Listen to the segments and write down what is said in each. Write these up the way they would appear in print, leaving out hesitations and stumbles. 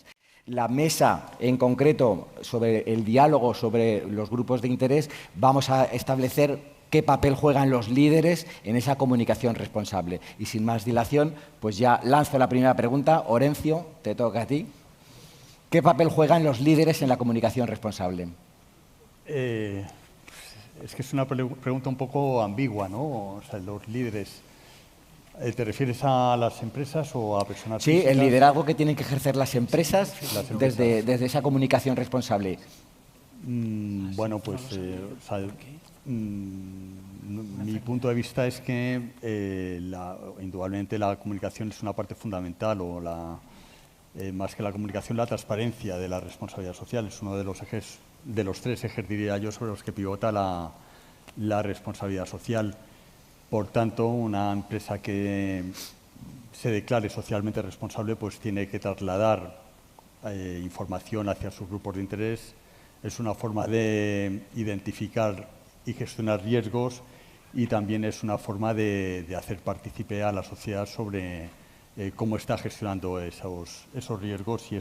ellas. La mesa, en concreto, sobre el diálogo sobre los grupos de interés, vamos a establecer qué papel juegan los líderes en esa comunicación responsable. Y sin más dilación, pues ya lanzo la primera pregunta. Orencio, te toca a ti. ¿Qué papel juegan los líderes en la comunicación responsable? Es que es una pregunta un poco ambigua, ¿no? O sea, los líderes, ¿te refieres a las empresas o a personas físicas? Sí, el liderazgo que tienen que ejercer las empresas, desde esa comunicación responsable. Bueno, pues mi punto de vista es que indudablemente la comunicación es una parte fundamental, o más que la comunicación, la transparencia de la responsabilidad social es uno de los ejes, de los tres ejes, diría yo, sobre los que pivota la responsabilidad social. Por tanto, una empresa que se declare socialmente responsable pues tiene que trasladar información hacia sus grupos de interés. Es una forma de identificar y gestionar riesgos, y también es una forma de hacer partícipe a la sociedad sobre cómo está gestionando esos riesgos y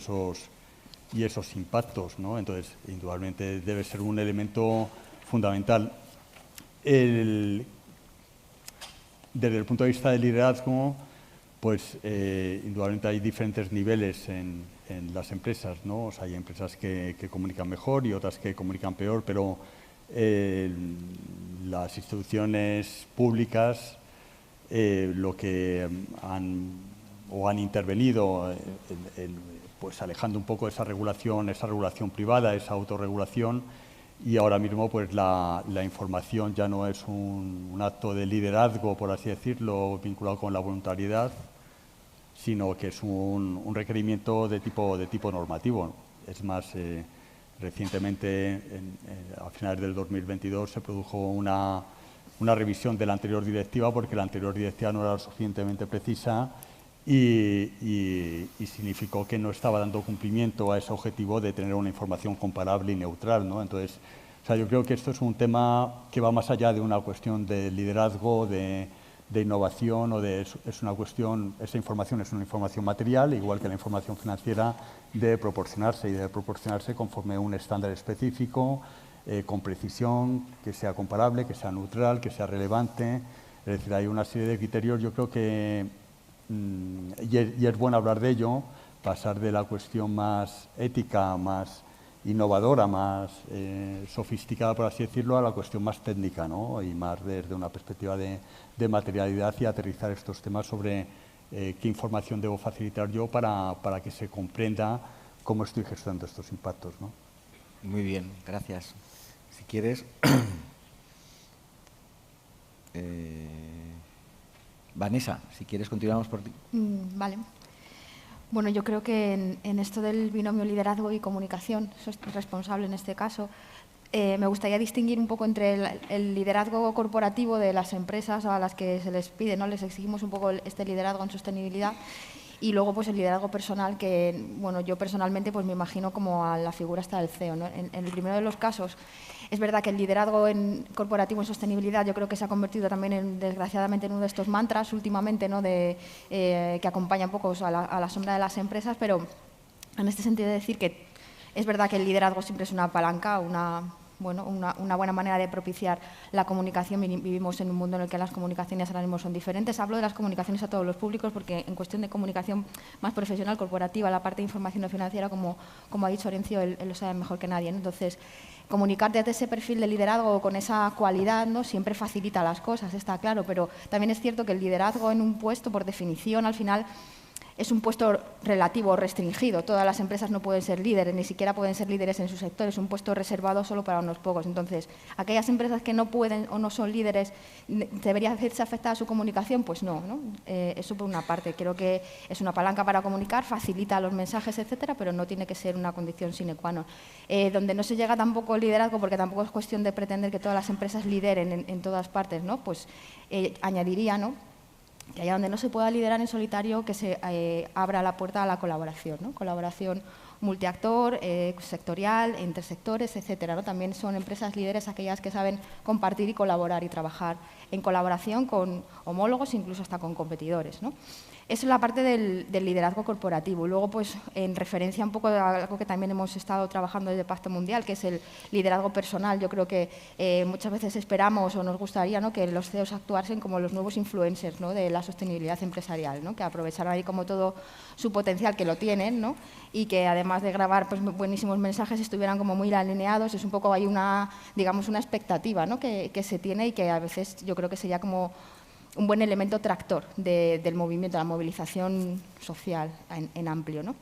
esos impactos, ¿no? Entonces, indudablemente debe ser un elemento fundamental. Desde el punto de vista del liderazgo, pues indudablemente hay diferentes niveles en las empresas, ¿no? O sea, hay empresas que comunican mejor y otras que comunican peor, pero las instituciones públicas lo que han intervenido pues alejando un poco esa regulación privada, esa autorregulación, y ahora mismo pues la información ya no es un acto de liderazgo, por así decirlo, vinculado con la voluntariedad, sino que es un requerimiento de tipo normativo. Es más, recientemente, a finales del 2022, se produjo una revisión de la anterior directiva, porque la anterior directiva no era lo suficientemente precisa y significó que no estaba dando cumplimiento a ese objetivo de tener una información comparable y neutral, ¿no? Entonces, o sea, yo creo que esto es un tema que va más allá de una cuestión de liderazgo, de innovación, es una cuestión, esa información es una información material, igual que la información financiera debe proporcionarse conforme a un estándar específico, con precisión, que sea comparable, que sea neutral, que sea relevante. Es decir, hay una serie de criterios, yo creo que, y es bueno hablar de ello, pasar de la cuestión más ética, más innovadora, más sofisticada, por así decirlo, a la cuestión más técnica, ¿no? Y más desde una perspectiva de materialidad, y aterrizar estos temas sobre qué información debo facilitar yo para que se comprenda cómo estoy gestionando estos impactos, ¿no? Muy bien, gracias. Si quieres, Vanessa, si quieres continuamos por ti. Vale. Bueno, yo creo que en esto del binomio liderazgo y comunicación responsable en este caso, me gustaría distinguir un poco entre el liderazgo corporativo de las empresas a las que se les pide, ¿no? Les exigimos un poco este liderazgo en sostenibilidad, y luego pues el liderazgo personal, que bueno, yo personalmente pues me imagino como a la figura esta del CEO, ¿no? En el primero de los casos es verdad que el liderazgo corporativo en sostenibilidad yo creo que se ha convertido también desgraciadamente en uno de estos mantras últimamente, ¿no? Que acompaña un poco a la sombra de las empresas, pero en este sentido de decir que es verdad que el liderazgo siempre es una palanca, una buena manera de propiciar la comunicación. Vivimos en un mundo en el que las comunicaciones ahora mismo son diferentes. Hablo de las comunicaciones a todos los públicos porque en cuestión de comunicación más profesional, corporativa, la parte de información no financiera, como ha dicho Orencio, él lo sabe mejor que nadie, ¿no? Entonces, comunicar desde ese perfil de liderazgo con esa cualidad, ¿no? Siempre facilita las cosas, está claro, pero también es cierto que el liderazgo en un puesto, por definición, al final es un puesto relativo, restringido. Todas las empresas no pueden ser líderes, ni siquiera pueden ser líderes en su sector. Es un puesto reservado solo para unos pocos. Entonces, aquellas empresas que no pueden o no son líderes, ¿debería hacerse afectada a su comunicación? Pues no, ¿no? Eso por una parte. Creo que es una palanca para comunicar, facilita los mensajes, etcétera, pero no tiene que ser una condición sine qua non. Donde no se llega tampoco al liderazgo, porque tampoco es cuestión de pretender que todas las empresas lideren en todas partes, ¿no? Pues añadiría, ¿no?, que allá donde no se pueda liderar en solitario, que se abra la puerta a la colaboración, ¿no? Colaboración multiactor, sectorial, intersectores, etcétera, ¿no? También son empresas líderes aquellas que saben compartir y colaborar y trabajar en colaboración con homólogos, incluso hasta con competidores, ¿no? Eso es la parte del liderazgo corporativo. Luego, pues, en referencia un poco a algo que también hemos estado trabajando desde Pacto Mundial, que es el liderazgo personal. Yo creo que muchas veces esperamos o nos gustaría, ¿no?, que los CEOs actuasen como los nuevos influencers, ¿no?, de la sostenibilidad empresarial, ¿no?, que aprovecharan ahí como todo su potencial, que lo tienen, ¿no?, y que además de grabar pues, buenísimos mensajes estuvieran como muy alineados. Es un poco hay una, digamos, una expectativa, ¿no?, que se tiene y que a veces yo creo que sería como un buen elemento tractor del movimiento, la movilización social en amplio, ¿no?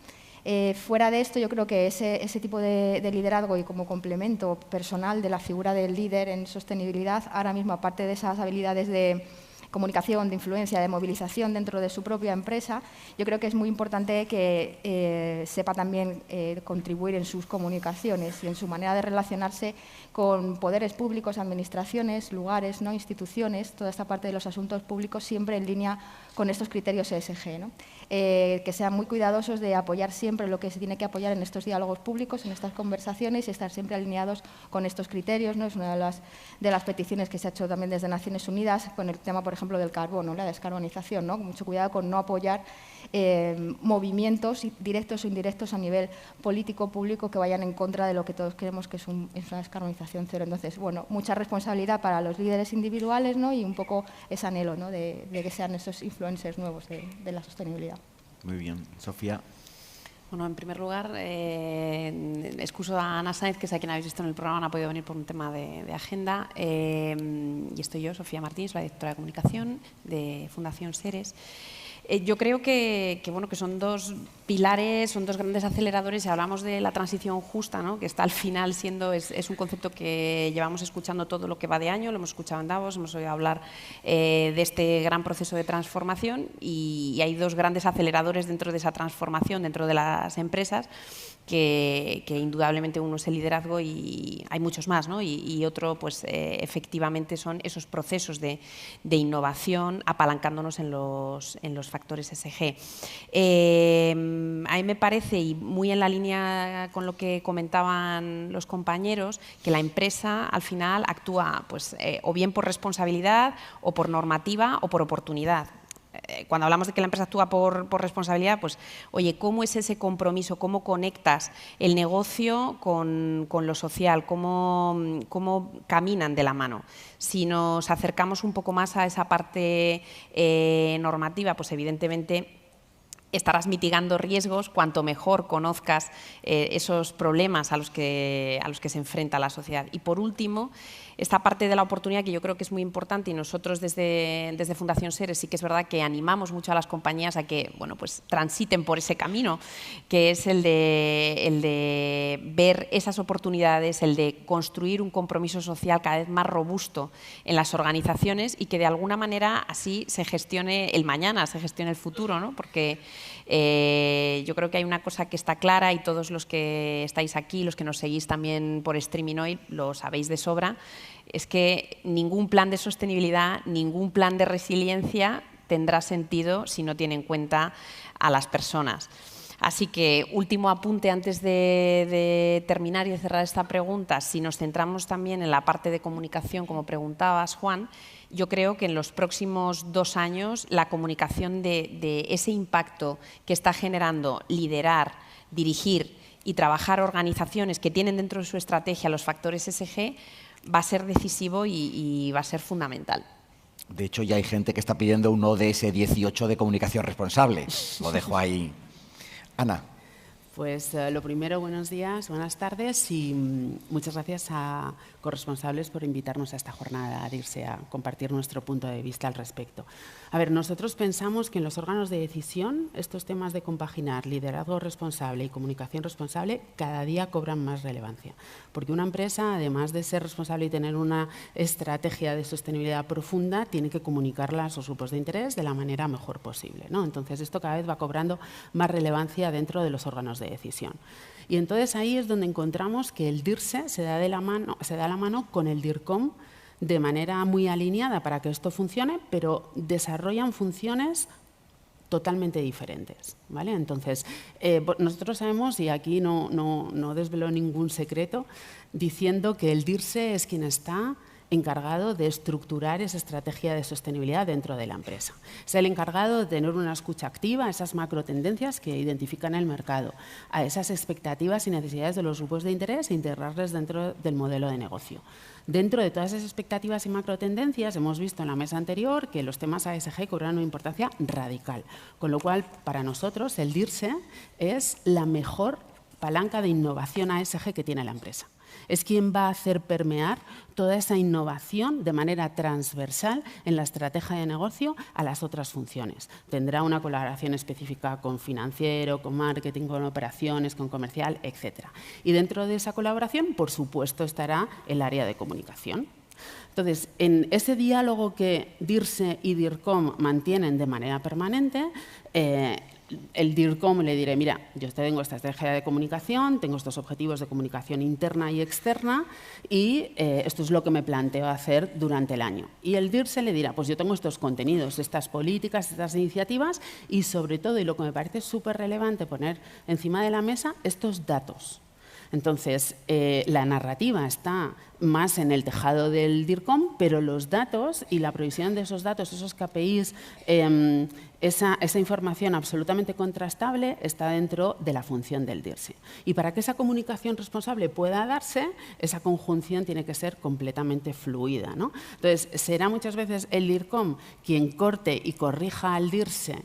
Fuera de esto, yo creo que ese tipo de liderazgo y como complemento personal de la figura del líder en sostenibilidad, ahora mismo, aparte de esas habilidades de comunicación, de influencia, de movilización dentro de su propia empresa, yo creo que es muy importante que sepa también contribuir en sus comunicaciones y en su manera de relacionarse con poderes públicos, administraciones, lugares, ¿no?, instituciones, toda esta parte de los asuntos públicos siempre en línea con estos criterios ESG, ¿no? Que sean muy cuidadosos de apoyar siempre lo que se tiene que apoyar en estos diálogos públicos, en estas conversaciones, y estar siempre alineados con estos criterios, ¿no? Es una de las peticiones que se ha hecho también desde Naciones Unidas con el tema, por ejemplo, del carbono, la descarbonización, ¿no? Con mucho cuidado con no apoyar movimientos directos o indirectos a nivel político público que vayan en contra de lo que todos queremos, que es una descarbonización cero. Entonces, bueno, mucha responsabilidad para los líderes individuales, ¿no?, y un poco ese anhelo, ¿no?, de que sean esos influencers nuevos de la sostenibilidad. Muy bien. Sofía. Bueno, en primer lugar, excuso a Ana Sáenz, que es a quien habéis visto en el programa, no ha podido venir por un tema de agenda. Y estoy yo, Sofía Martins, la directora de comunicación de Fundación Seres. Yo creo que son dos pilares, son dos grandes aceleradores. Y hablamos de la transición justa, ¿no?, que está al final siendo, es un concepto que llevamos escuchando todo lo que va de año, lo hemos escuchado en Davos, hemos oído hablar de este gran proceso de transformación, y hay dos grandes aceleradores dentro de esa transformación, dentro de las empresas, que indudablemente uno es el liderazgo y hay muchos más, ¿no? Y otro, pues efectivamente son esos procesos de innovación apalancándonos en los factores ESG. A mí me parece, y muy en la línea con lo que comentaban los compañeros, que la empresa al final actúa pues, o bien por responsabilidad o por normativa o por oportunidad. Cuando hablamos de que la empresa actúa por responsabilidad, pues, oye, ¿cómo es ese compromiso? ¿Cómo conectas el negocio con lo social? ¿Cómo caminan de la mano? Si nos acercamos un poco más a esa parte normativa, pues evidentemente estarás mitigando riesgos cuanto mejor conozcas esos problemas a los que se enfrenta la sociedad. Y por último, esta parte de la oportunidad, que yo creo que es muy importante, y nosotros desde Fundación Seres sí que es verdad que animamos mucho a las compañías a que pues transiten por ese camino, que es el de ver esas oportunidades, el de construir un compromiso social cada vez más robusto en las organizaciones, y que de alguna manera así se gestione el mañana, se gestione el futuro, ¿no? Porque yo creo que hay una cosa que está clara, y todos los que estáis aquí, los que nos seguís también por streaming hoy, lo sabéis de sobra, es que ningún plan de sostenibilidad, ningún plan de resiliencia tendrá sentido si no tiene en cuenta a las personas. Así que, último apunte antes de terminar y de cerrar esta pregunta, si nos centramos también en la parte de comunicación, como preguntabas, Juan, yo creo que en los próximos 2 años la comunicación de ese impacto que está generando liderar, dirigir y trabajar organizaciones que tienen dentro de su estrategia los factores ESG va a ser decisivo y va a ser fundamental. De hecho, ya hay gente que está pidiendo un ODS 18 de comunicación responsable. Lo dejo ahí. Ana. Pues lo primero, buenos días, buenas tardes, y muchas gracias a corresponsables por invitarnos a esta jornada, a irse a compartir nuestro punto de vista al respecto. A ver, nosotros pensamos que en los órganos de decisión estos temas de compaginar liderazgo responsable y comunicación responsable cada día cobran más relevancia, porque una empresa, además de ser responsable y tener una estrategia de sostenibilidad profunda, tiene que comunicarla a sus grupos de interés de la manera mejor posible, ¿no? Entonces, esto cada vez va cobrando más relevancia dentro de los órganos de decisión. Y entonces ahí es donde encontramos que el DIRSE se da la mano con el DIRCOM de manera muy alineada para que esto funcione, pero desarrollan funciones totalmente diferentes, ¿vale? Entonces, nosotros sabemos, y aquí no desvelo ningún secreto, diciendo que el DIRSE es quien está encargado de estructurar esa estrategia de sostenibilidad dentro de la empresa. Es el encargado de tener una escucha activa a esas macrotendencias que identifican el mercado, a esas expectativas y necesidades de los grupos de interés e integrarles dentro del modelo de negocio. Dentro de todas esas expectativas y macrotendencias hemos visto en la mesa anterior que los temas ASG cobran una importancia radical, con lo cual para nosotros el DIRSE es la mejor palanca de innovación ASG que tiene la empresa. Es quien va a hacer permear toda esa innovación de manera transversal en la estrategia de negocio a las otras funciones. Tendrá una colaboración específica con financiero, con marketing, con operaciones, con comercial, etc. Y dentro de esa colaboración, por supuesto, estará el área de comunicación. Entonces, en ese diálogo que DIRSE y DIRCOM mantienen de manera permanente, el DIRCOM le diré, mira, yo tengo esta estrategia de comunicación, tengo estos objetivos de comunicación interna y externa y esto es lo que me planteo hacer durante el año. Y el DIRSE le dirá, pues yo tengo estos contenidos, estas políticas, estas iniciativas y sobre todo, y lo que me parece súper relevante poner encima de la mesa, estos datos. Entonces, la narrativa está más en el tejado del DIRCOM, pero los datos y la provisión de esos datos, esos KPIs, esa información absolutamente contrastable está dentro de la función del DIRSE. Y para que esa comunicación responsable pueda darse, esa conjunción tiene que ser completamente fluida, ¿no? Entonces, será muchas veces el DIRCOM quien corte y corrija al DIRSE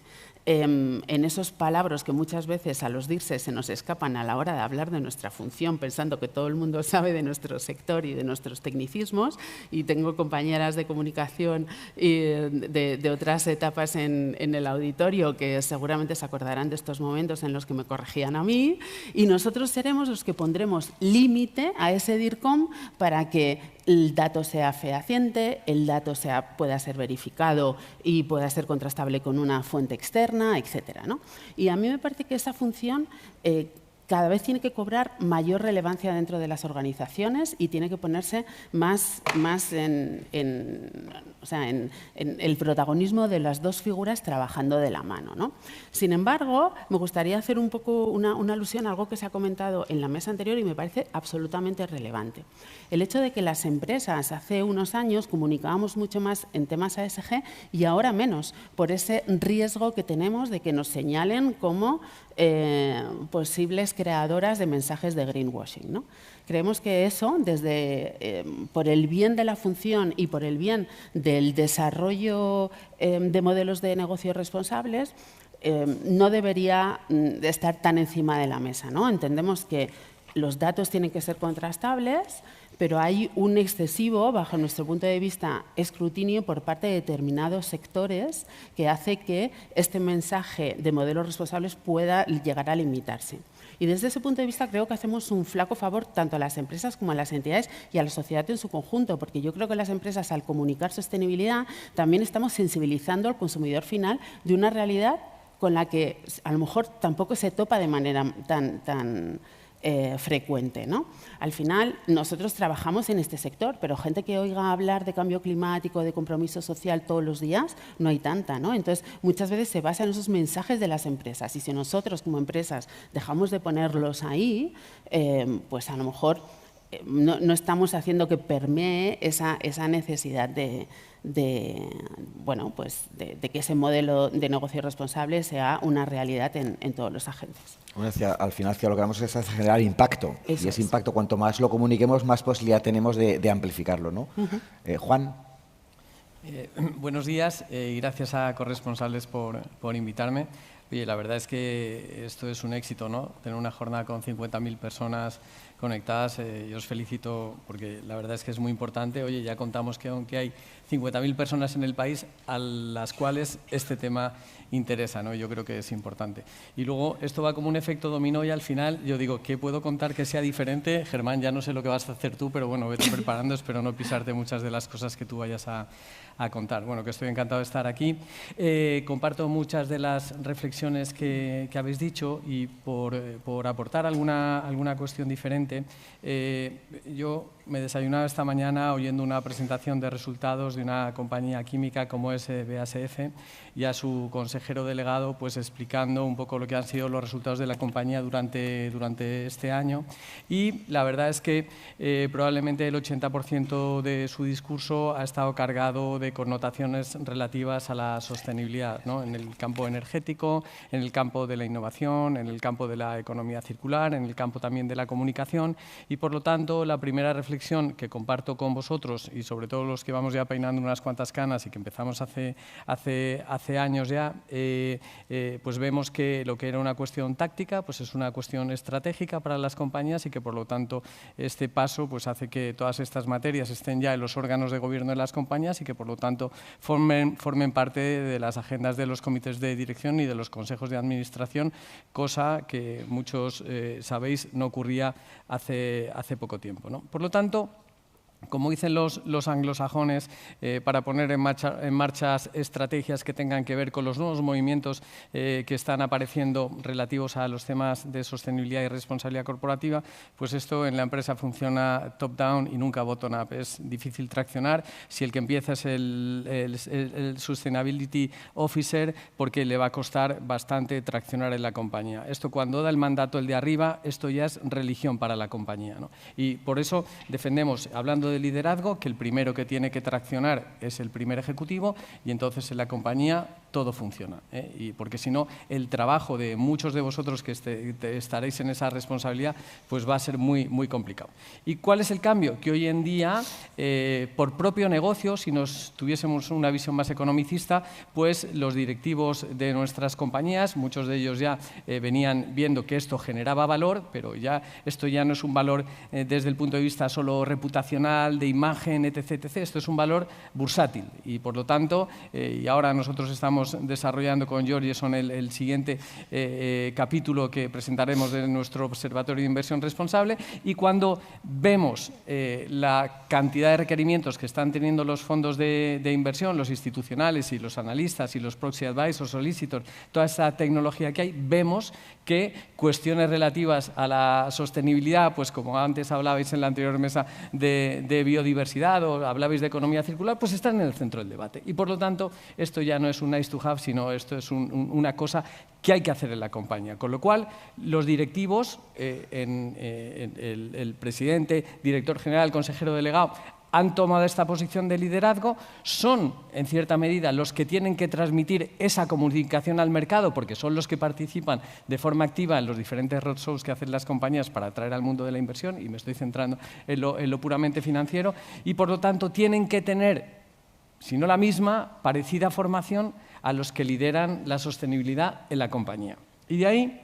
en esos palabras que muchas veces a los DIRSE se nos escapan a la hora de hablar de nuestra función, pensando que todo el mundo sabe de nuestro sector y de nuestros tecnicismos, y tengo compañeras de comunicación y de otras etapas en el auditorio que seguramente se acordarán de estos momentos en los que me corregían a mí, y nosotros seremos los que pondremos límite a ese DIRCOM para que el dato sea fehaciente, el dato pueda ser verificado y pueda ser contrastable con una fuente externa, etcétera, ¿no? Y a mí me parece que esa función cada vez tiene que cobrar mayor relevancia dentro de las organizaciones y tiene que ponerse más en el protagonismo de las dos figuras trabajando de la mano, ¿no? Sin embargo, me gustaría hacer un poco una alusión a algo que se ha comentado en la mesa anterior y me parece absolutamente relevante. El hecho de que las empresas hace unos años comunicábamos mucho más en temas ASG y ahora menos, por ese riesgo que tenemos de que nos señalen como posibles creadoras de mensajes de greenwashing, ¿no? Creemos que eso, por el bien de la función y por el bien del desarrollo de modelos de negocio responsables, no debería estar tan encima de la mesa, ¿no? Entendemos que los datos tienen que ser contrastables, pero hay un excesivo, bajo nuestro punto de vista, escrutinio por parte de determinados sectores que hace que este mensaje de modelos responsables pueda llegar a limitarse. Y desde ese punto de vista creo que hacemos un flaco favor tanto a las empresas como a las entidades y a la sociedad en su conjunto, porque yo creo que las empresas, al comunicar sostenibilidad, también estamos sensibilizando al consumidor final de una realidad con la que a lo mejor tampoco se topa de manera tan frecuente, ¿no? Al final, nosotros trabajamos en este sector, pero gente que oiga hablar de cambio climático, de compromiso social todos los días, no hay tanta, ¿no? Entonces, muchas veces se basa en esos mensajes de las empresas y si nosotros como empresas dejamos de ponerlos ahí, pues a lo mejor no estamos haciendo que permee esa necesidad de que ese modelo de negocio responsable sea una realidad en todos los agentes. Al final lo que vamos es generar impacto. Eso y ese impacto, cuanto más lo comuniquemos, más posibilidad tenemos de amplificarlo, ¿no? Juan. Buenos días y gracias a corresponsables por invitarme. Oye, la verdad es que esto es un éxito, ¿no? Tener una jornada con 50.000 personas conectadas, yo os felicito porque la verdad es que es muy importante. Oye, ya contamos que aunque hay 50.000 personas en el país a las cuales este tema interesa, ¿no? Yo creo que es importante. Y luego esto va como un efecto dominó y al final yo digo, ¿qué puedo contar que sea diferente? Germán, ya no sé lo que vas a hacer tú, pero bueno, vete preparando, espero no pisarte muchas de las cosas que tú vayas a contar. Bueno, que estoy encantado de estar aquí. Comparto muchas de las reflexiones reflexiones que habéis dicho y por aportar alguna cuestión diferente. Yo me desayunaba esta mañana oyendo una presentación de resultados de una compañía química como es BASF y a su consejero delegado pues explicando un poco lo que han sido los resultados de la compañía durante este año, y la verdad es que probablemente el 80% de su discurso ha estado cargado de connotaciones relativas a la sostenibilidad, ¿no? En el campo energético, en el campo de la innovación, en el campo de la economía circular, en el campo también de la comunicación, y por lo tanto la primera reflexión que comparto con vosotros y sobre todo los que vamos ya peinando unas cuantas canas y que empezamos hace años ya, pues vemos que lo que era una cuestión táctica pues es una cuestión estratégica para las compañías y que por lo tanto este paso pues hace que todas estas materias estén ya en los órganos de gobierno de las compañías y que por lo tanto formen parte de las agendas de los comités de dirección y de los consejos de administración, cosa que muchos sabéis no ocurría hace poco tiempo, ¿no? Por lo tanto, como dicen los anglosajones, para poner en marcha estrategias que tengan que ver con los nuevos movimientos que están apareciendo relativos a los temas de sostenibilidad y responsabilidad corporativa, pues esto en la empresa funciona top-down y nunca bottom-up. Es difícil traccionar si el que empieza es el Sustainability Officer, porque le va a costar bastante traccionar en la compañía. Esto cuando da el mandato el de arriba, esto ya es religión para la compañía, ¿no? Y por eso defendemos, hablando de liderazgo, que el primero que tiene que traccionar es el primer ejecutivo y entonces en la compañía todo funciona, ¿eh? Y porque si no, el trabajo de muchos de vosotros que estaréis en esa responsabilidad pues va a ser muy, muy complicado. ¿Y cuál es el cambio? Que hoy en día, por propio negocio, si nos tuviésemos una visión más economicista, pues los directivos de nuestras compañías, muchos de ellos ya venían viendo que esto generaba valor, pero ya esto ya no es un valor desde el punto de vista solo reputacional, de imagen, etc. Esto es un valor bursátil y, por lo tanto, y ahora nosotros estamos desarrollando con Georgeson el siguiente capítulo que presentaremos de nuestro Observatorio de Inversión Responsable, y cuando vemos la cantidad de requerimientos que están teniendo los fondos de inversión, los institucionales y los analistas y los proxy advisors, solicitors, toda esa tecnología que hay, vemos que cuestiones relativas a la sostenibilidad, pues como antes hablabais en la anterior mesa de biodiversidad o hablabais de economía circular, pues están en el centro del debate. Y por lo tanto, esto ya no es un nice to have, sino esto es una cosa que hay que hacer en la compañía. Con lo cual, los directivos, el presidente, director general, consejero delegado, han tomado esta posición de liderazgo, son en cierta medida los que tienen que transmitir esa comunicación al mercado, porque son los que participan de forma activa en los diferentes roadshows que hacen las compañías para atraer al mundo de la inversión, y me estoy centrando en lo puramente financiero, y por lo tanto tienen que tener, si no la misma, parecida formación a los que lideran la sostenibilidad en la compañía. Y de ahí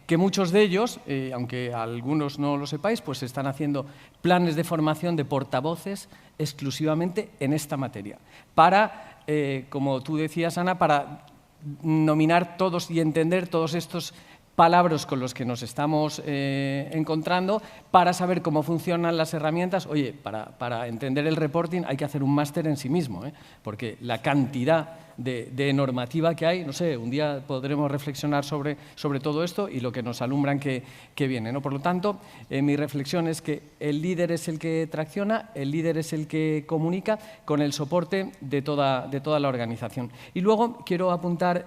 que muchos de ellos, aunque algunos no lo sepáis, pues están haciendo planes de formación de portavoces exclusivamente en esta materia, para, como tú decías, Ana, para nominar todos y entender todos estos palabras con los que nos estamos encontrando, para saber cómo funcionan las herramientas. Oye, para entender el reporting hay que hacer un máster en sí mismo, porque la cantidad de normativa que hay, no sé, un día podremos reflexionar sobre todo esto y lo que nos alumbran que viene, ¿no? Por lo tanto, mi reflexión es que el líder es el que tracciona, el líder es el que comunica con el soporte de toda la organización. Y luego quiero apuntar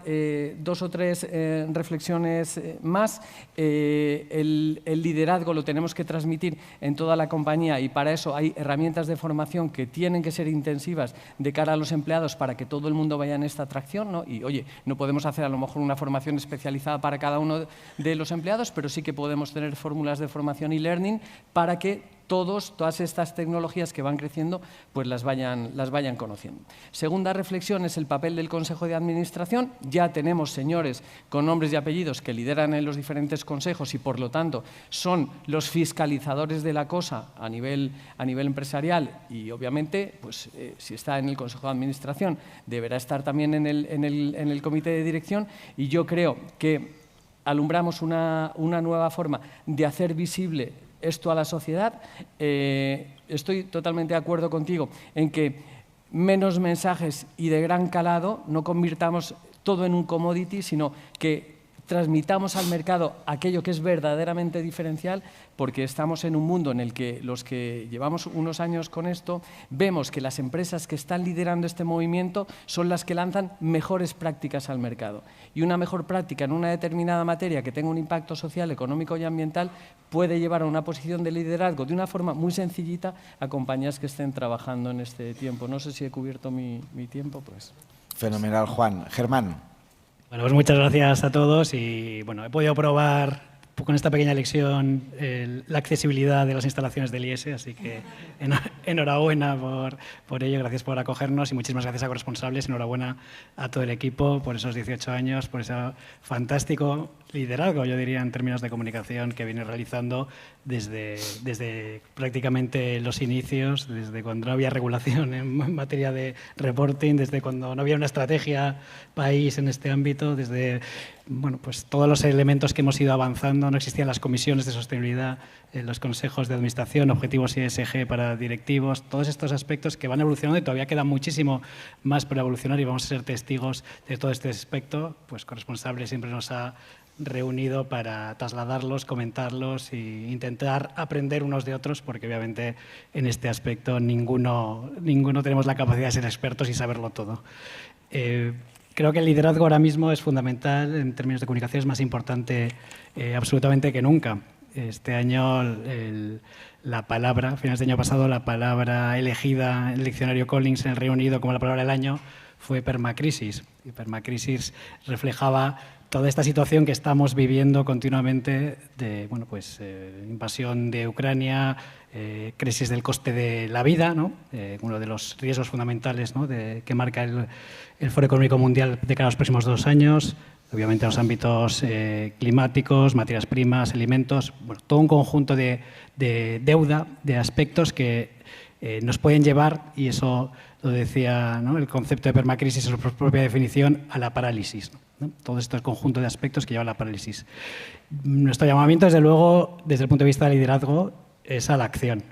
dos o tres reflexiones más. El liderazgo lo tenemos que transmitir en toda la compañía y para eso hay herramientas de formación que tienen que ser intensivas de cara a los empleados para que todo el mundo vaya en esta atracción, ¿no? Y, oye, no podemos hacer a lo mejor una formación especializada para cada uno de los empleados, pero sí que podemos tener fórmulas de formación y learning para que todas estas tecnologías que van creciendo, pues las vayan conociendo. Segunda reflexión es el papel del Consejo de Administración. Ya tenemos señores con nombres y apellidos que lideran en los diferentes consejos y, por lo tanto, son los fiscalizadores de la cosa a nivel empresarial y, obviamente, pues si está en el Consejo de Administración, deberá estar también en el Comité de Dirección, y yo creo que alumbramos una nueva forma de hacer visible esto a la sociedad. Estoy totalmente de acuerdo contigo en que menos mensajes y de gran calado, no convirtamos todo en un commodity, sino que transmitamos al mercado aquello que es verdaderamente diferencial, porque estamos en un mundo en el que los que llevamos unos años con esto vemos que las empresas que están liderando este movimiento son las que lanzan mejores prácticas al mercado. Y una mejor práctica en una determinada materia que tenga un impacto social, económico y ambiental puede llevar a una posición de liderazgo de una forma muy sencillita a compañías que estén trabajando en este tiempo. No sé si he cubierto mi tiempo, pues. Fenomenal, Juan. Germán. Bueno, pues muchas gracias a todos y bueno, he podido probar con esta pequeña lección la accesibilidad de las instalaciones del IES, así que enhorabuena por ello, gracias por acogernos y muchísimas gracias a corresponsables, enhorabuena a todo el equipo por esos 18 años, por ese fantástico liderazgo, yo diría, en términos de comunicación que viene realizando desde prácticamente los inicios, desde cuando no había regulación en materia de reporting, desde cuando no había una estrategia país en este ámbito, desde bueno, pues todos los elementos que hemos ido avanzando, no existían las comisiones de sostenibilidad, los consejos de administración, objetivos ESG para directivos, todos estos aspectos que van evolucionando y todavía queda muchísimo más por evolucionar y vamos a ser testigos de todo este aspecto, pues Corresponsable siempre nos ha reunido para trasladarlos, comentarlos e intentar aprender unos de otros, porque obviamente en este aspecto ninguno tenemos la capacidad de ser expertos y saberlo todo. Creo que el liderazgo ahora mismo es fundamental en términos de comunicación, es más importante absolutamente que nunca. Este año la palabra, a finales del año pasado, la palabra elegida en el diccionario Collins en el Reino Unido como la palabra del año fue permacrisis. Y permacrisis reflejaba toda esta situación que estamos viviendo continuamente de bueno, pues, invasión de Ucrania, crisis del coste de la vida, ¿no? Uno de los riesgos fundamentales, ¿no? que marca el Foro Económico Mundial de cara a los próximos 2 años, obviamente los ámbitos climáticos, materias primas, alimentos, bueno, todo un conjunto de deuda, de aspectos que nos pueden llevar, y eso lo decía, ¿no? el concepto de permacrisis en su propia definición, a la parálisis, ¿no? Todo este conjunto de aspectos que lleva a la parálisis. Nuestro llamamiento, desde luego, desde el punto de vista del liderazgo, es a la acción.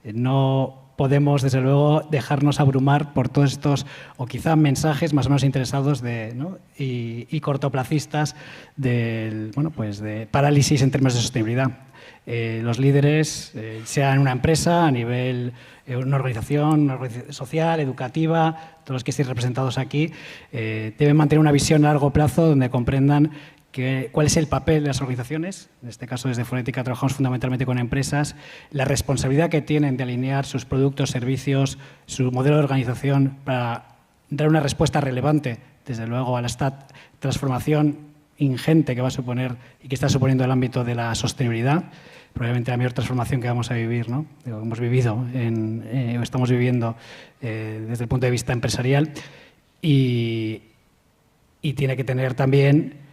No podemos, desde luego, dejarnos abrumar por todos estos, o quizá mensajes más o menos interesados ¿no? y cortoplacistas bueno, pues de parálisis en términos de sostenibilidad. Los líderes, sea en una empresa, a nivel una organización social, educativa, todos los que estén representados aquí, deben mantener una visión a largo plazo donde comprendan cuál es el papel de las organizaciones. En este caso, desde Forética trabajamos fundamentalmente con empresas, la responsabilidad que tienen de alinear sus productos, servicios, su modelo de organización para dar una respuesta relevante, desde luego, a la transformación ingente que va a suponer y que está suponiendo el ámbito de la sostenibilidad, probablemente la mayor transformación que vamos a vivir, ¿no? Hemos vivido, estamos viviendo desde el punto de vista empresarial y tiene que tener también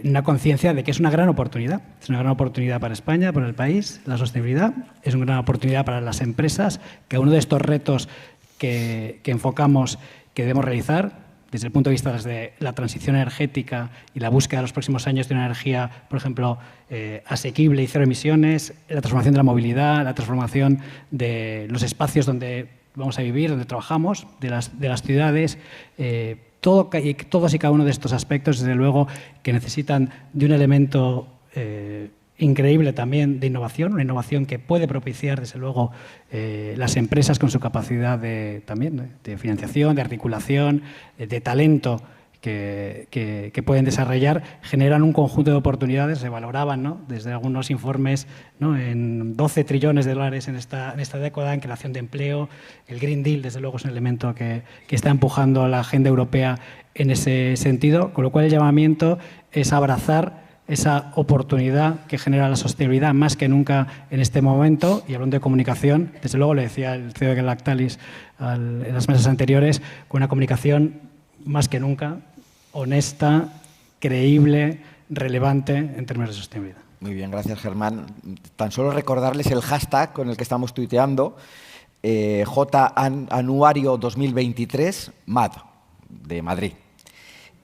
una conciencia de que es una gran oportunidad. Es una gran oportunidad para España, para el país, la sostenibilidad. Es una gran oportunidad para las empresas, que uno de estos retos que enfocamos, que debemos realizar, desde el punto de vista de la transición energética y la búsqueda de los próximos años de una energía, por ejemplo, asequible y cero emisiones, la transformación de la movilidad, la transformación de los espacios donde vamos a vivir, donde trabajamos, de las ciudades, todos y cada uno de estos aspectos, desde luego, que necesitan de un elemento increíble también de innovación, una innovación que puede propiciar, desde luego, las empresas con su capacidad también de financiación, de articulación, de talento que pueden desarrollar, generan un conjunto de oportunidades, se valoraban, ¿no? Desde algunos informes, ¿no? en 12 trillones de dólares en esta década en creación de empleo. El Green Deal, desde luego, es un elemento que está empujando a la agenda europea en ese sentido, con lo cual el llamamiento es abrazar esa oportunidad que genera la sostenibilidad más que nunca en este momento. Y hablando de comunicación, desde luego, le decía el CEO de Lactalis en las mesas anteriores, con una comunicación más que nunca honesta, creíble, relevante en términos de sostenibilidad. Muy bien, gracias, Germán. Tan solo recordarles el hashtag con el que estamos tuiteando, Januario 2023, MAD, de Madrid.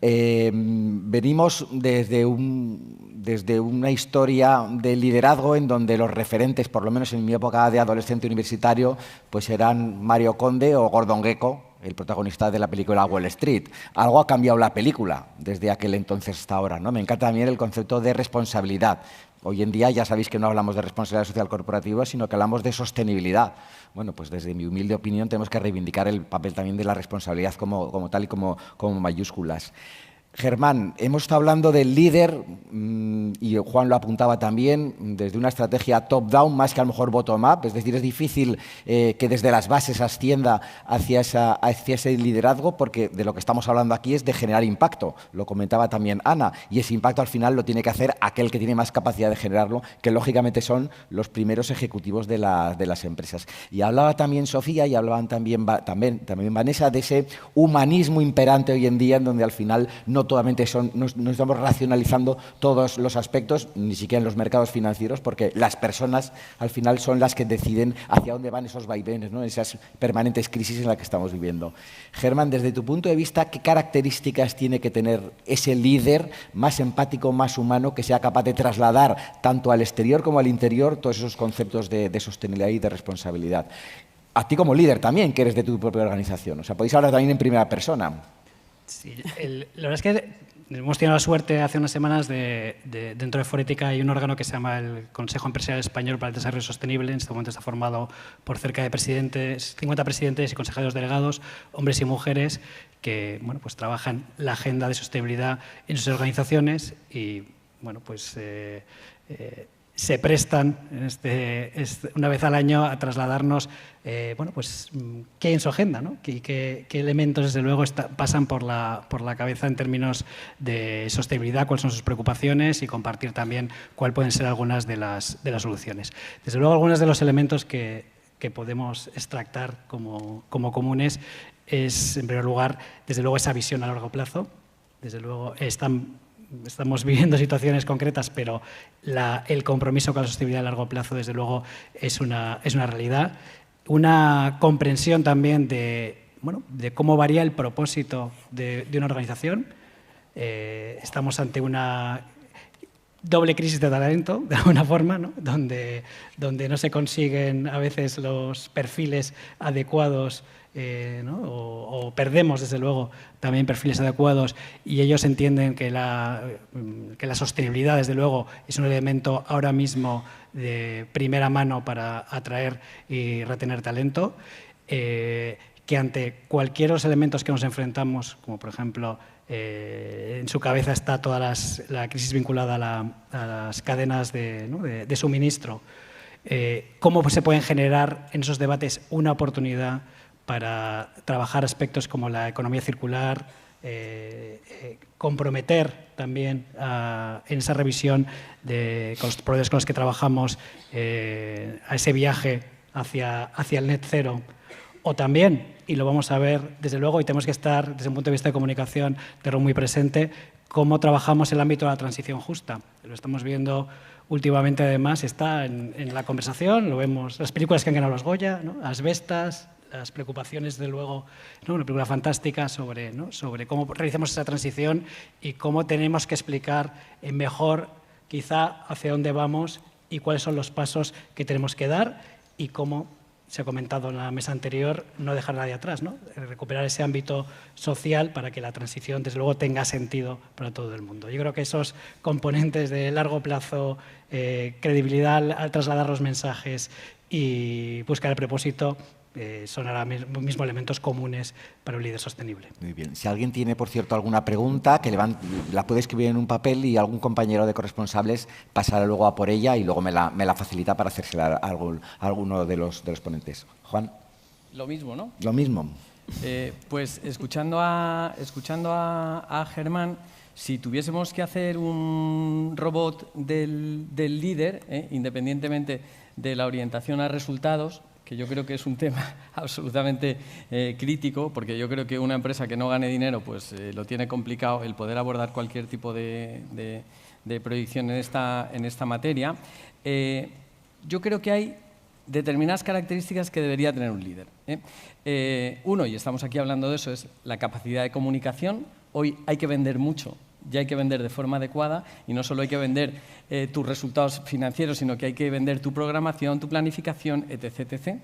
Venimos desde una historia de liderazgo en donde los referentes, por lo menos en mi época de adolescente universitario, pues eran Mario Conde o Gordon Gekko, el protagonista de la película Wall Street. Algo ha cambiado la película desde aquel entonces hasta ahora, ¿no? Me encanta también el concepto de responsabilidad. Hoy en día ya sabéis que no hablamos de responsabilidad social corporativa, sino que hablamos de sostenibilidad. Bueno, pues desde mi humilde opinión tenemos que reivindicar el papel también de la responsabilidad como tal y como mayúsculas. Germán, hemos estado hablando del líder, y Juan lo apuntaba también, desde una estrategia top-down más que a lo mejor bottom-up, es decir, es difícil que desde las bases ascienda hacia ese liderazgo, porque de lo que estamos hablando aquí es de generar impacto, lo comentaba también Ana, y ese impacto al final lo tiene que hacer aquel que tiene más capacidad de generarlo, que lógicamente son los primeros ejecutivos de las empresas. Y hablaba también Sofía y hablaban también Vanessa de ese humanismo imperante hoy en día, en donde al final no estamos racionalizando todos los aspectos, ni siquiera en los mercados financieros, porque las personas al final son las que deciden hacia dónde van esos vaivenes, ¿no? Esas permanentes crisis en las que estamos viviendo. Germán, desde tu punto de vista, ¿qué características tiene que tener ese líder más empático, más humano, que sea capaz de trasladar tanto al exterior como al interior todos esos conceptos de sostenibilidad y de responsabilidad? A ti como líder también, que eres de tu propia organización. O sea, podéis hablar también en primera persona. Sí, la verdad es que hemos tenido la suerte hace unas semanas dentro de Forética hay un órgano que se llama el Consejo Empresarial Español para el Desarrollo Sostenible. En este momento está formado por cerca de 50 presidentes y consejeros delegados, hombres y mujeres, que bueno, pues trabajan la agenda de sostenibilidad en sus organizaciones y bueno, pues se prestan una vez al año a trasladarnos bueno, pues, qué hay en su agenda, ¿no? qué elementos, desde luego, pasan por la cabeza en términos de sostenibilidad, cuáles son sus preocupaciones y compartir también cuáles pueden ser algunas de las soluciones. Desde luego, algunos de los elementos que podemos extractar como comunes es, en primer lugar, desde luego, esa visión a largo plazo. Desde luego, estamos viviendo situaciones concretas, pero el compromiso con la sostenibilidad a largo plazo, desde luego, es una realidad. Una comprensión también de cómo varía el propósito de una organización. Estamos ante una doble crisis de talento, de alguna forma, ¿no? donde no se consiguen a veces los perfiles adecuados, ¿no? o perdemos, desde luego, también perfiles adecuados, y ellos entienden que la sostenibilidad, desde luego, es un elemento ahora mismo de primera mano para atraer y retener talento, que ante cualquiera de los elementos que nos enfrentamos, como por ejemplo, en su cabeza está toda la crisis vinculada a las cadenas de suministro, cómo se pueden generar en esos debates una oportunidad para trabajar aspectos como la economía circular, comprometer también en esa revisión con los proveedores con los que trabajamos a ese viaje hacia el net cero. O también, y lo vamos a ver desde luego, y tenemos que estar desde un punto de vista de comunicación muy presente, cómo trabajamos el ámbito de la transición justa. Lo estamos viendo últimamente, además, está en la conversación, lo vemos, las películas que han ganado los Goya, ¿no? Asbestas, las preocupaciones, desde luego, ¿no? Una película fantástica sobre cómo realizamos esa transición y cómo tenemos que explicar mejor, quizá, hacia dónde vamos y cuáles son los pasos que tenemos que dar y cómo, se ha comentado en la mesa anterior, no dejar a nadie atrás, ¿no? Recuperar ese ámbito social para que la transición, desde luego, tenga sentido para todo el mundo. Yo creo que esos componentes de largo plazo, credibilidad al trasladar los mensajes y buscar el propósito, son ahora mismo elementos comunes para un líder sostenible. Muy bien. Si alguien tiene, por cierto, alguna pregunta, que la puede escribir en un papel y algún compañero de corresponsables pasará luego a por ella y luego me la facilita para hacérsela a alguno de los ponentes. Juan. Lo mismo, ¿no? Lo mismo. Pues escuchando a Germán, si tuviésemos que hacer un robot del líder, independientemente de la orientación a resultados, que yo creo que es un tema absolutamente crítico, porque yo creo que una empresa que no gane dinero pues lo tiene complicado el poder abordar cualquier tipo de proyección en esta materia. Yo creo que hay determinadas características que debería tener un líder. Uno, y estamos aquí hablando de eso, es la capacidad de comunicación. Hoy hay que vender mucho. Ya hay que vender de forma adecuada y no solo hay que vender tus resultados financieros, sino que hay que vender tu programación, tu planificación, etc.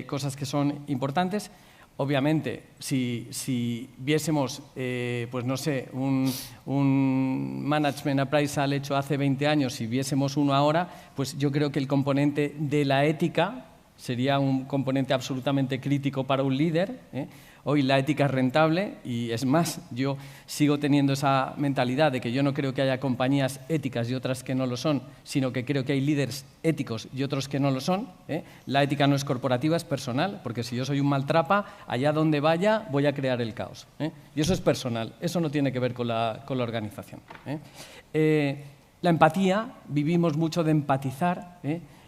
Cosas que son importantes. Obviamente, si viésemos, pues no sé, un management appraisal hecho hace 20 años, si viésemos uno ahora, pues yo creo que el componente de la ética sería un componente absolutamente crítico para un líder. Hoy la ética es rentable y, es más, yo sigo teniendo esa mentalidad de que yo no creo que haya compañías éticas y otras que no lo son, sino que creo que hay líderes éticos y otros que no lo son. La ética no es corporativa, es personal, porque si yo soy un maltrapa, allá donde vaya voy a crear el caos. Y eso es personal, eso no tiene que ver con la organización. La empatía, vivimos mucho de empatizar,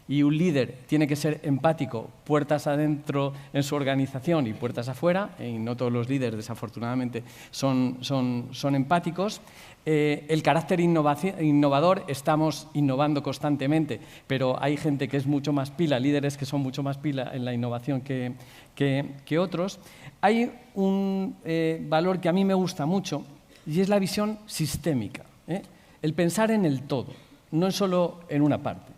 y un líder tiene que ser empático, puertas adentro en su organización y puertas afuera, y no todos los líderes, desafortunadamente, son empáticos. El carácter innovador, estamos innovando constantemente, pero hay gente que es mucho más pila, líderes que son mucho más pila en la innovación que otros. Hay un valor que a mí me gusta mucho y es la visión sistémica, el pensar en el todo, no es solo en una parte.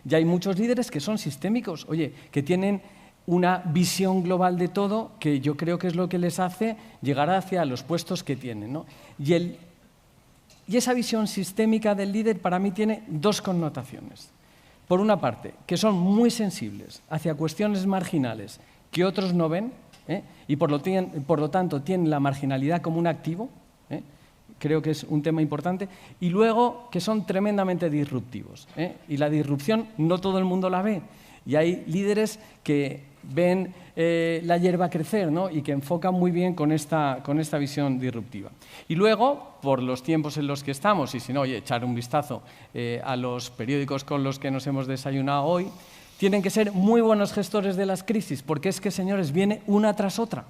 Ya hay muchos líderes que son sistémicos, oye, que tienen una visión global de todo, que yo creo que es lo que les hace llegar hacia los puestos que tienen, ¿no? Y esa visión sistémica del líder para mí tiene dos connotaciones. Por una parte, que son muy sensibles hacia cuestiones marginales que otros no ven, y por lo tanto tienen la marginalidad como un activo. Creo que es un tema importante. Y luego, que son tremendamente disruptivos. Y la disrupción no todo el mundo la ve. Y hay líderes que ven la hierba crecer, ¿no? Y que enfocan muy bien con esta visión disruptiva. Y luego, por los tiempos en los que estamos, y si no, oye, echar un vistazo a los periódicos con los que nos hemos desayunado hoy, tienen que ser muy buenos gestores de las crisis, porque es que, señores, viene una tras otra.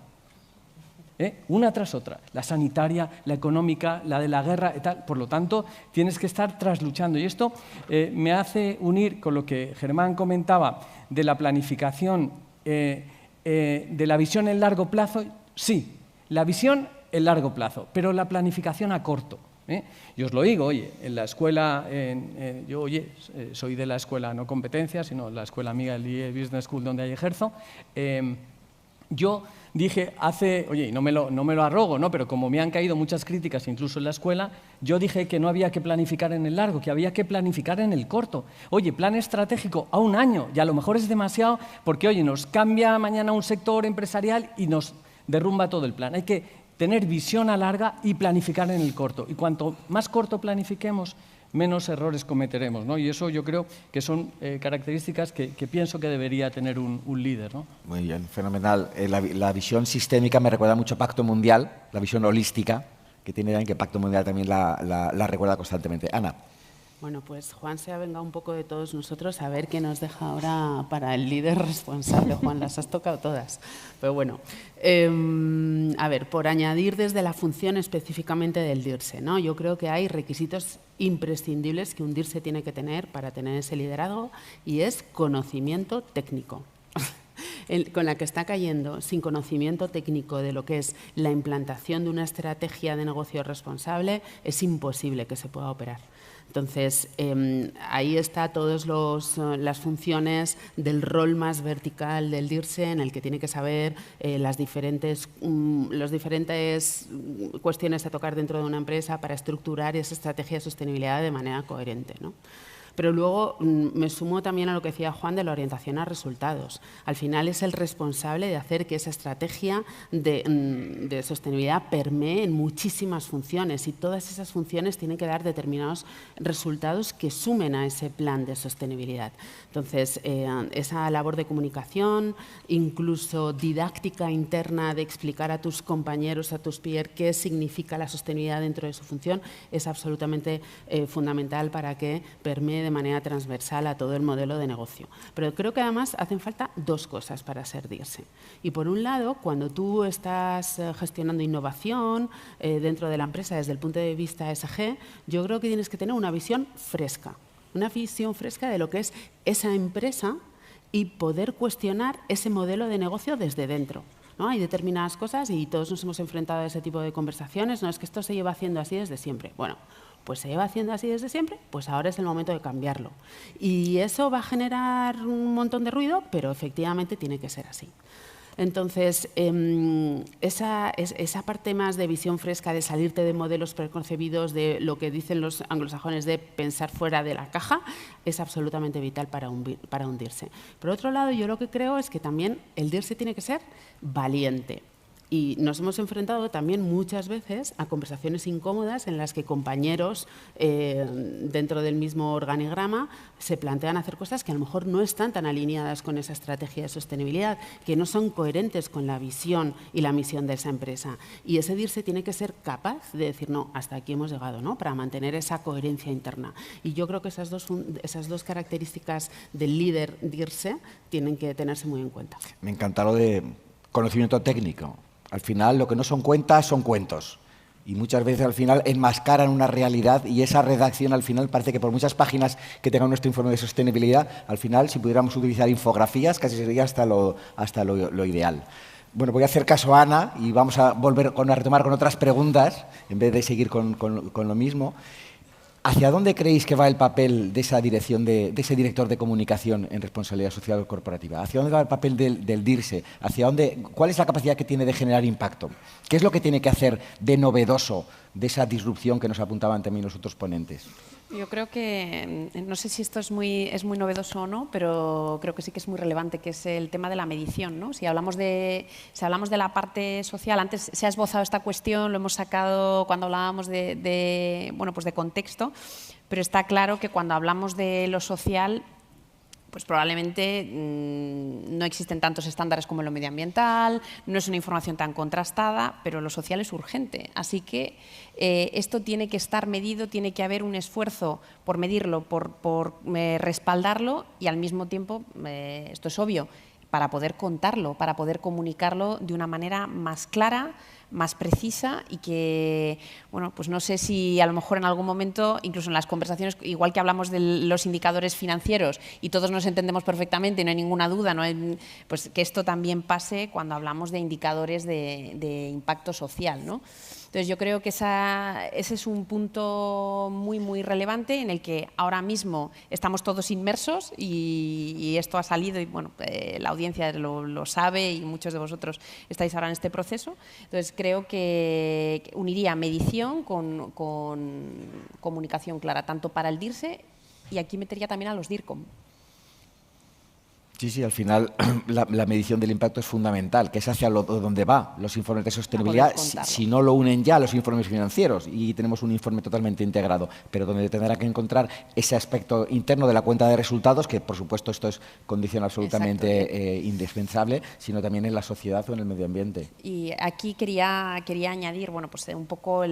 Una tras otra, la sanitaria, la económica, la de la guerra y tal. Por lo tanto, tienes que estar trasluchando. Y esto me hace unir con lo que Germán comentaba de la planificación, de la visión en largo plazo. Sí, la visión en largo plazo, pero la planificación a corto. Yo os lo digo, oye, en la escuela, yo soy de la escuela no competencia, sino la escuela amiga del IE Business School donde ahí ejerzo. Yo dije oye, no me lo arrogo, ¿no? Pero como me han caído muchas críticas, incluso en la escuela, yo dije que no había que planificar en el largo, que había que planificar en el corto. Oye, plan estratégico a un año, y a lo mejor es demasiado porque, oye, nos cambia mañana un sector empresarial y nos derrumba todo el plan. Hay que tener visión a larga y planificar en el corto. Y cuanto más corto planifiquemos, menos errores cometeremos, ¿no? Y eso yo creo que son características que pienso que debería tener un líder, ¿no? Muy bien, fenomenal. La visión sistémica me recuerda mucho a Pacto Mundial, la visión holística que tiene también, que Pacto Mundial también la recuerda constantemente. Ana. Bueno, pues Juan se ha vengado un poco de todos nosotros, a ver qué nos deja ahora para el líder responsable. Juan, las has tocado todas. Pero bueno, a ver, por añadir desde la función específicamente del DIRSE, ¿no? Yo creo que hay requisitos imprescindibles que un DIRSE tiene que tener para tener ese liderazgo, y es conocimiento técnico. Con la que está cayendo, sin conocimiento técnico de lo que es la implantación de una estrategia de negocio responsable, es imposible que se pueda operar. Entonces, ahí está todas las funciones del rol más vertical del DIRSE, en el que tiene que saber las diferentes cuestiones a tocar dentro de una empresa para estructurar esa estrategia de sostenibilidad de manera coherente, ¿no? Pero luego me sumo también a lo que decía Juan de la orientación a resultados. Al final es el responsable de hacer que esa estrategia de sostenibilidad permee en muchísimas funciones, y todas esas funciones tienen que dar determinados resultados que sumen a ese plan de sostenibilidad. Entonces, esa labor de comunicación, incluso didáctica interna de explicar a tus compañeros, a tus peers, qué significa la sostenibilidad dentro de su función, es absolutamente fundamental para que permee de manera transversal a todo el modelo de negocio. Pero creo que además hacen falta dos cosas para ser DIRSE. Y por un lado, cuando tú estás gestionando innovación dentro de la empresa desde el punto de vista ESG, yo creo que tienes que tener una visión fresca de lo que es esa empresa y poder cuestionar ese modelo de negocio desde dentro, ¿no? Hay determinadas cosas, y todos nos hemos enfrentado a ese tipo de conversaciones, no es que esto se lleva haciendo así desde siempre. Bueno, pues se lleva haciendo así desde siempre, pues ahora es el momento de cambiarlo. Y eso va a generar un montón de ruido, pero efectivamente tiene que ser así. Entonces, esa parte más de visión fresca, de salirte de modelos preconcebidos, de lo que dicen los anglosajones de pensar fuera de la caja, es absolutamente vital para hundirse. Por otro lado, yo lo que creo es que también el DIRSE tiene que ser valiente. Y nos hemos enfrentado también muchas veces a conversaciones incómodas en las que compañeros dentro del mismo organigrama se plantean hacer cosas que a lo mejor no están tan alineadas con esa estrategia de sostenibilidad, que no son coherentes con la visión y la misión de esa empresa. Y ese DIRSE tiene que ser capaz de decir, no, hasta aquí hemos llegado, ¿no?, para mantener esa coherencia interna. Y yo creo que esas dos características del líder DIRSE tienen que tenerse muy en cuenta. Me encanta lo de conocimiento técnico. Al final, lo que no son cuentas son cuentos. Y muchas veces, al final, enmascaran una realidad y esa redacción, al final, parece que por muchas páginas que tenga nuestro informe de sostenibilidad, al final, si pudiéramos utilizar infografías, casi sería hasta lo ideal. Bueno, voy a hacer caso a Ana y vamos a volver a retomar con otras preguntas, en vez de seguir con lo mismo. ¿Hacia dónde creéis que va el papel de esa dirección, de ese director de comunicación en responsabilidad social corporativa? ¿Hacia dónde va el papel del DIRSE? ¿Cuál es la capacidad que tiene de generar impacto? ¿Qué es lo que tiene que hacer de novedoso de esa disrupción que nos apuntaban también los otros ponentes? Yo creo que, no sé si esto es muy novedoso o no, pero creo que sí que es muy relevante, que es el tema de la medición, ¿no? Si hablamos de la parte social, antes se ha esbozado esta cuestión, lo hemos sacado cuando hablábamos de contexto, pero está claro que cuando hablamos de lo social, pues probablemente no existen tantos estándares como en lo medioambiental, no es una información tan contrastada, pero lo social es urgente. Así que esto tiene que estar medido, tiene que haber un esfuerzo por medirlo, por respaldarlo y al mismo tiempo, esto es obvio, para poder contarlo, para poder comunicarlo de una manera más clara, más precisa y que, bueno, pues no sé si a lo mejor en algún momento, incluso en las conversaciones, igual que hablamos de los indicadores financieros y todos nos entendemos perfectamente y no hay ninguna duda, pues que esto también pase cuando hablamos de indicadores de impacto social, ¿no? Entonces, yo creo que ese es un punto muy relevante en el que ahora mismo estamos todos inmersos y esto ha salido y bueno, la audiencia lo sabe y muchos de vosotros estáis ahora en este proceso. Entonces, creo que uniría medición con comunicación clara, tanto para el DIRSE y aquí metería también a los DIRCOM. Sí, al final la medición del impacto es fundamental, que es hacia donde va los informes de sostenibilidad, si no lo unen ya los informes financieros y tenemos un informe totalmente integrado, pero donde tendrá que encontrar ese aspecto interno de la cuenta de resultados, que por supuesto esto es condición absolutamente indispensable, sino también en la sociedad o en el medio ambiente. Y aquí quería añadir, bueno, pues un poco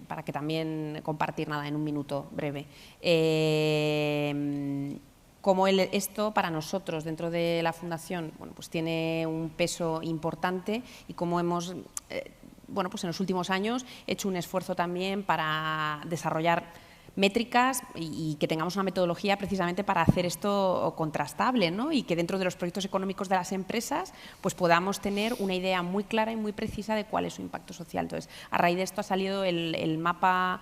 para que también compartir nada en un minuto breve. Como esto para nosotros dentro de la Fundación, bueno, pues tiene un peso importante y como hemos, bueno, pues en los últimos años hecho un esfuerzo también para desarrollar métricas y que tengamos una metodología precisamente para hacer esto contrastable, ¿no? Y que dentro de los proyectos económicos de las empresas pues podamos tener una idea muy clara y muy precisa de cuál es su impacto social. Entonces, a raíz de esto ha salido el mapa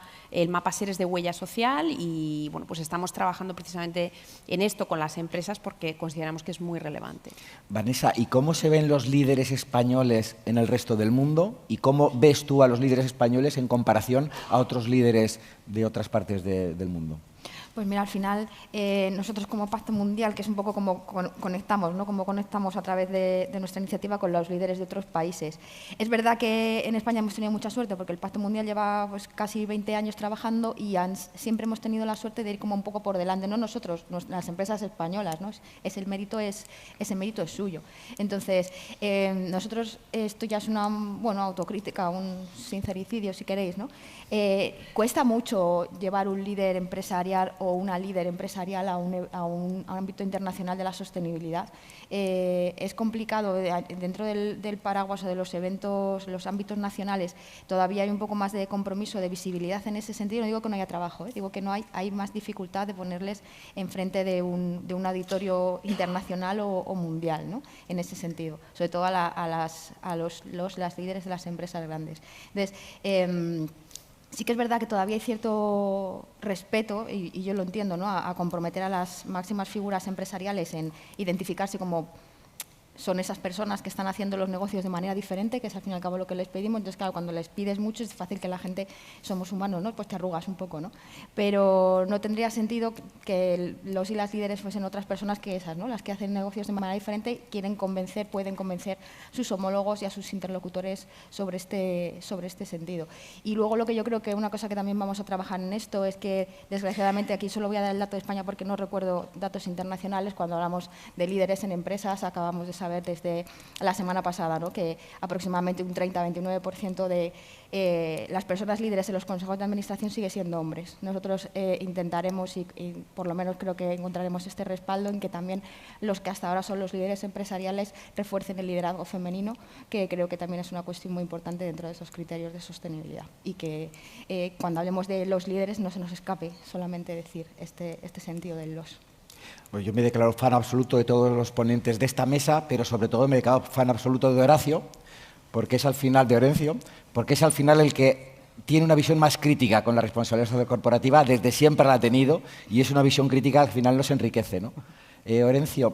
SERES de huella social y bueno, pues estamos trabajando precisamente en esto con las empresas porque consideramos que es muy relevante. Vanessa, ¿y cómo se ven los líderes españoles en el resto del mundo? ¿Y cómo ves tú a los líderes españoles en comparación a otros líderes de otras partes del mundo? Pues mira, al final nosotros como Pacto Mundial, que es un poco como conectamos, ¿no? Como conectamos a través de nuestra iniciativa con los líderes de otros países. Es verdad que en España hemos tenido mucha suerte porque el Pacto Mundial lleva pues, casi 20 años trabajando y siempre hemos tenido la suerte de ir como un poco por delante, no nosotros, las empresas españolas, ¿no? Ese mérito es suyo. Entonces, nosotros, esto ya es una autocrítica, un sincericidio si queréis, ¿no? Cuesta mucho llevar un líder empresarial o una líder empresarial a un ámbito internacional de la sostenibilidad. Es complicado dentro del paraguas o de los eventos, los ámbitos nacionales, todavía hay un poco más de compromiso, de visibilidad en ese sentido. No digo que no haya trabajo, digo que no hay más dificultad de ponerles enfrente de un auditorio internacional o mundial, ¿no? En ese sentido, sobre todo las líderes de las empresas grandes. Entonces, sí que es verdad que todavía hay cierto respeto, y yo lo entiendo, ¿no? a comprometer a las máximas figuras empresariales en identificarse como son esas personas que están haciendo los negocios de manera diferente, que es al fin y al cabo lo que les pedimos. Entonces, claro, cuando les pides mucho es fácil que la gente, somos humanos, ¿no? Pues te arrugas un poco, ¿no? Pero no tendría sentido que los y las líderes fuesen otras personas que esas, ¿no? Las que hacen negocios de manera diferente, quieren convencer, pueden convencer a sus homólogos y a sus interlocutores sobre este sentido. Y luego lo que yo creo que una cosa que también vamos a trabajar en esto es que, desgraciadamente, aquí solo voy a dar el dato de España porque no recuerdo datos internacionales. Cuando hablamos de líderes en empresas, acabamos de saber desde la semana pasada, ¿no? Que aproximadamente un 30-29% de las personas líderes en los consejos de administración sigue siendo hombres. Nosotros intentaremos y por lo menos creo que encontraremos este respaldo en que también los que hasta ahora son los líderes empresariales refuercen el liderazgo femenino, que creo que también es una cuestión muy importante dentro de esos criterios de sostenibilidad. Y que cuando hablemos de los líderes no se nos escape solamente decir este sentido del los. Pues yo me declaro fan absoluto de todos los ponentes de esta mesa, pero sobre todo me declaro fan absoluto de Horacio, porque es al final de Orencio, porque es al final el que tiene una visión más crítica con la responsabilidad social corporativa, desde siempre la ha tenido, y es una visión crítica que al final nos enriquece, ¿no? Orencio,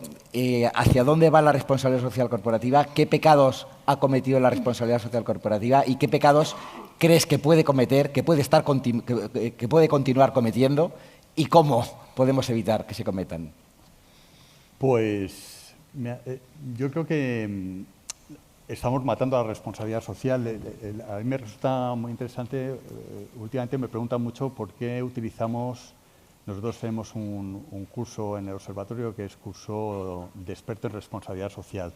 ¿hacia dónde va la responsabilidad social corporativa? ¿Qué pecados ha cometido la responsabilidad social corporativa y qué pecados crees que puede cometer, que puede continuar cometiendo, y cómo podemos evitar que se cometan? Pues yo creo que estamos matando a la responsabilidad social. A mí me resulta muy interesante, últimamente me preguntan mucho por qué utilizamos, nosotros tenemos un curso en el observatorio que es curso de experto en responsabilidad social,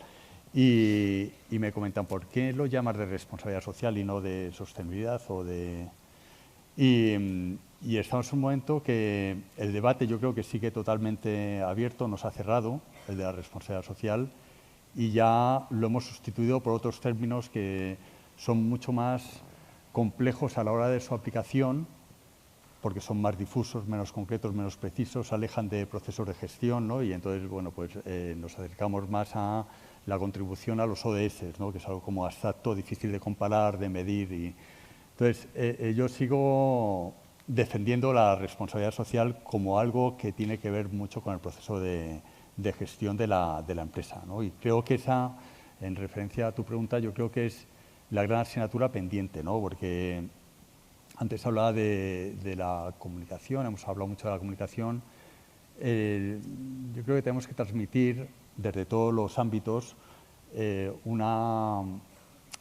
y me comentan por qué lo llamas de responsabilidad social y no de sostenibilidad o de... Y estamos en un momento que el debate yo creo que sigue totalmente abierto, no se ha cerrado, el de la responsabilidad social, y ya lo hemos sustituido por otros términos que son mucho más complejos a la hora de su aplicación, porque son más difusos, menos concretos, menos precisos, alejan de procesos de gestión, ¿no? Y entonces, bueno, pues nos acercamos más a la contribución a los ODS, ¿no? Que es algo como abstracto, difícil de comparar, de medir. Entonces, yo sigo defendiendo la responsabilidad social como algo que tiene que ver mucho con el proceso de gestión de la empresa, ¿no? Y creo que esa, en referencia a tu pregunta, yo creo que es la gran asignatura pendiente, ¿no? Porque antes hablaba de la comunicación, hemos hablado mucho de la comunicación. Yo creo que tenemos que transmitir desde todos los ámbitos una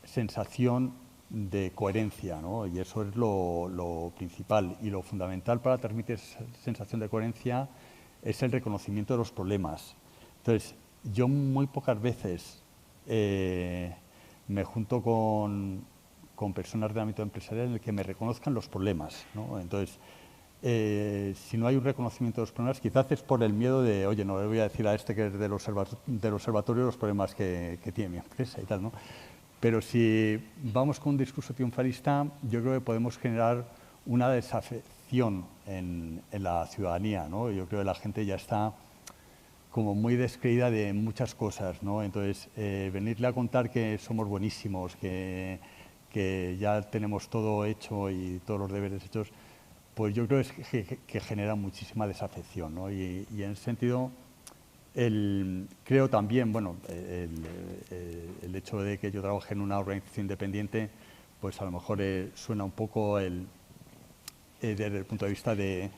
sensación de coherencia, ¿no? Y eso es lo principal. Y lo fundamental para transmitir esa sensación de coherencia es el reconocimiento de los problemas. Entonces, yo muy pocas veces me junto con personas del ámbito empresarial en el que me reconozcan los problemas, ¿no? Entonces, si no hay un reconocimiento de los problemas, quizás es por el miedo de, oye, no le voy a decir a este que es del observatorio los problemas que tiene mi empresa y tal, ¿no? Pero si vamos con un discurso triunfalista, yo creo que podemos generar una desafección en la ciudadanía, ¿no? Yo creo que la gente ya está como muy descreída de muchas cosas, ¿no? Entonces, venirle a contar que somos buenísimos, que ya tenemos todo hecho y todos los deberes hechos, pues yo creo que genera muchísima desafección, ¿no? Y en ese sentido, creo también, bueno, el hecho de que yo trabaje en una organización independiente, pues a lo mejor suena un poco desde el punto de vista de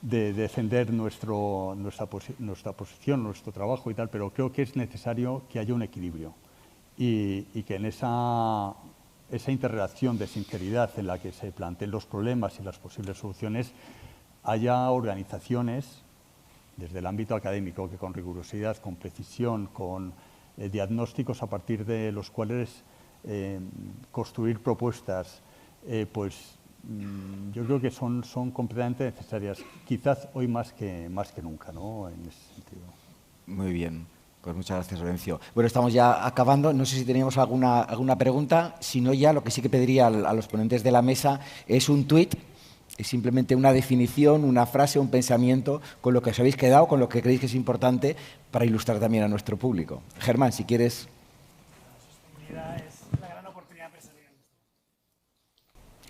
defender nuestra posición, nuestro trabajo y tal, pero creo que es necesario que haya un equilibrio y que en esa interrelación de sinceridad en la que se planteen los problemas y las posibles soluciones haya organizaciones desde el ámbito académico que con rigurosidad, con precisión, con diagnósticos a partir de los cuales construir propuestas, pues yo creo que son completamente necesarias, quizás hoy más que nunca, ¿no? En ese sentido. Muy bien, pues muchas gracias, Lorenzo. Bueno, estamos ya acabando, no sé si teníamos alguna pregunta, si no ya lo que sí que pediría a los ponentes de la mesa es un tuit, es simplemente una definición, una frase, un pensamiento con lo que os habéis quedado, con lo que creéis que es importante para ilustrar también a nuestro público. Germán, si quieres. La sostenibilidad es la gran oportunidad empresarial.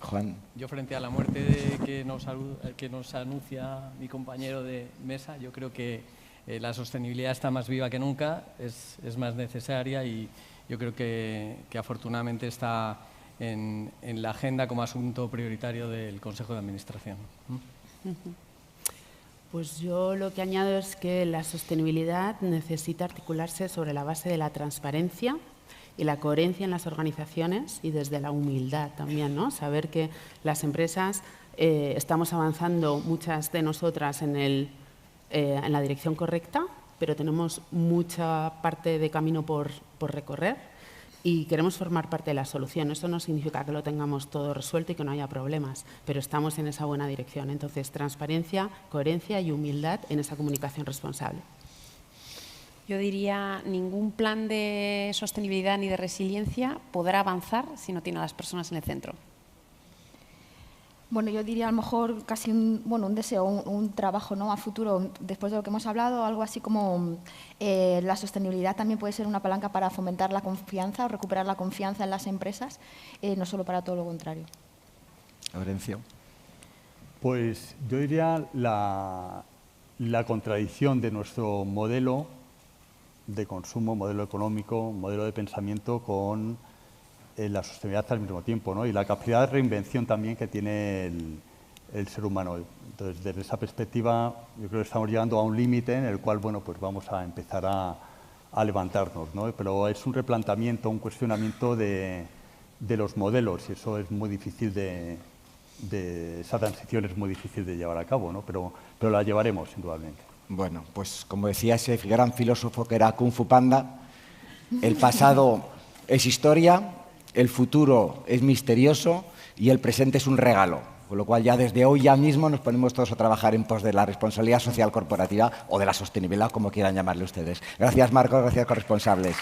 Juan. Yo, frente a la muerte que nos anuncia mi compañero de mesa, yo creo que la sostenibilidad está más viva que nunca, es más necesaria y yo creo que afortunadamente está en la agenda como asunto prioritario del Consejo de Administración. Pues yo lo que añado es que la sostenibilidad necesita articularse sobre la base de la transparencia y la coherencia en las organizaciones y desde la humildad también, ¿no? Saber que las empresas estamos avanzando, muchas de nosotras, en la dirección correcta, pero tenemos mucha parte de camino por recorrer y queremos formar parte de la solución. Eso no significa que lo tengamos todo resuelto y que no haya problemas, pero estamos en esa buena dirección. Entonces, transparencia, coherencia y humildad en esa comunicación responsable. Yo diría, ningún plan de sostenibilidad ni de resiliencia podrá avanzar si no tiene a las personas en el centro. Bueno, yo diría a lo mejor casi un deseo, un trabajo, ¿no?, a futuro, después de lo que hemos hablado, algo así como la sostenibilidad también puede ser una palanca para fomentar la confianza o recuperar la confianza en las empresas, no solo para todo lo contrario. Laurencio. Pues yo diría la contradicción de nuestro modelo de consumo, modelo económico, modelo de pensamiento con la sostenibilidad al mismo tiempo, ¿no? Y la capacidad de reinvención también que tiene el ser humano. Entonces, desde esa perspectiva, yo creo que estamos llegando a un límite en el cual, bueno, pues vamos a empezar a levantarnos, ¿no? Pero es un replanteamiento, un cuestionamiento de los modelos y eso es muy difícil esa transición es muy difícil de llevar a cabo, ¿no? Pero la llevaremos, indudablemente. Bueno, pues como decía ese gran filósofo que era Kung Fu Panda, el pasado es historia, el futuro es misterioso y el presente es un regalo. Con lo cual ya desde hoy ya mismo nos ponemos todos a trabajar en pos de la responsabilidad social corporativa o de la sostenibilidad, como quieran llamarle ustedes. Gracias, Marcos, gracias, corresponsables.